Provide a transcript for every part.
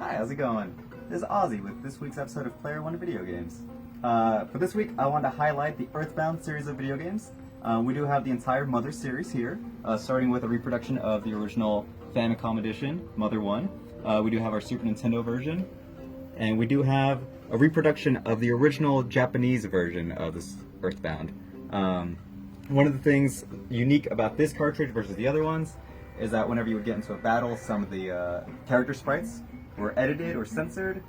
Hi, how's it going? This is Ozzy with this week's episode of Player One Video Games. For this week, I wanted to highlight the Earthbound series of video games. We do have the entire Mother series here, starting with a reproduction of the original Famicom edition, Mother 1. We do have our Super Nintendo version, and we do have a reproduction of the original Japanese version of this Earthbound. One of the things unique about this cartridge versus the other ones is that whenever you would get into a battle, some of the character sprites were edited or censored.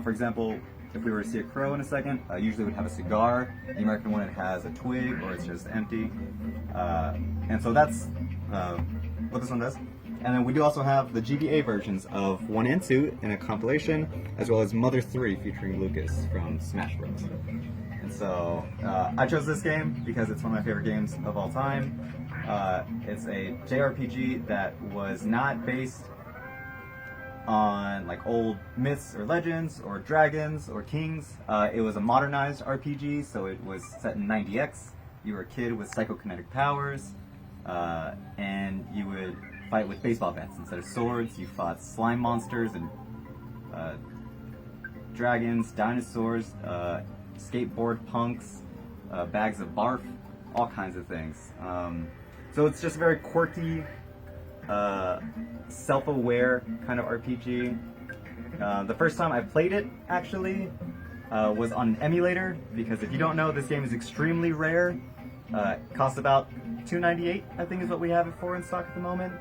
For example, if we were to see a crow in a second, usually it would have a cigar. The American one, it has a twig or it's just empty. And so that's what this one does. And then we do also have the GBA versions of 1 and 2 in a compilation, as well as Mother 3 featuring Lucas from Smash Bros. And so I chose this game because it's one of my favorite games of all time. It's a JRPG that was not based on like old myths or legends or dragons or kings. It was a modernized RPG, so it was set in 90X. You were a kid with psychokinetic powers, and you would fight with baseball bats instead of swords. You fought slime monsters and dragons, dinosaurs, skateboard punks, bags of barf, all kinds of things. So it's just a very quirky, self-aware kind of RPG. The first time I played it, actually, was on an emulator, because if you don't know, this game is extremely rare. It costs about $2.98, I think is what we have it for in stock at the moment.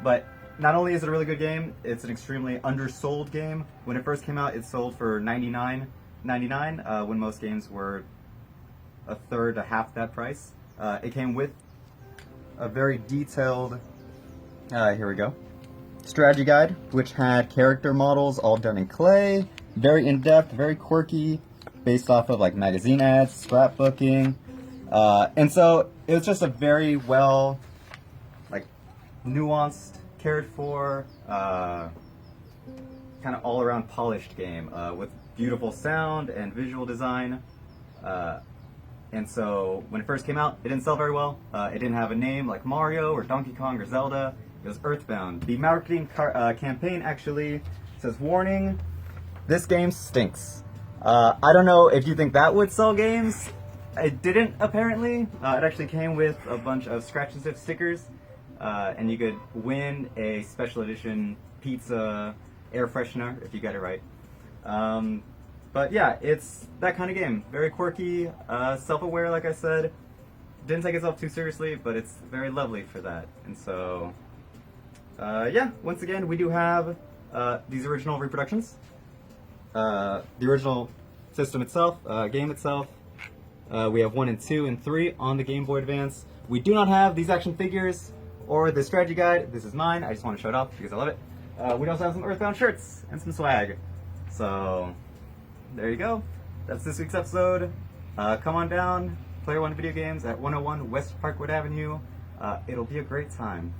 But not only is it a really good game, it's an extremely undersold game. When it first came out, it sold for $99.99, when most games were a third to half that price. It came with a very detailed, here we go, strategy guide, which had character models all done in clay, very in-depth, very quirky, based off of like magazine ads, scrapbooking, and so it was just a very well, like, nuanced, cared for, kind of all-around polished game, with beautiful sound and visual design. And so when it first came out, it didn't sell very well. It didn't have a name like Mario or Donkey Kong or Zelda. It was Earthbound. The marketing campaign actually says, "Warning, this game stinks." I don't know if you think that would sell games. It didn't, apparently. It actually came with a bunch of scratch and sniff stickers, and you could win a special edition pizza air freshener if you got it right. But yeah, it's that kind of game. Very quirky, self-aware, like I said. Didn't take itself too seriously, but it's very lovely for that. And so, yeah, once again, we do have these original reproductions. The original system itself, game itself. We have 1 and 2 and 3 on the Game Boy Advance. We do not have these action figures or the strategy guide. This is mine. I just want to show it off because I love it. We also have some Earthbound shirts and some swag. So there you go. That's this week's episode. Come on down, Player One Video Games at 101 West Parkwood Avenue. It'll be a great time.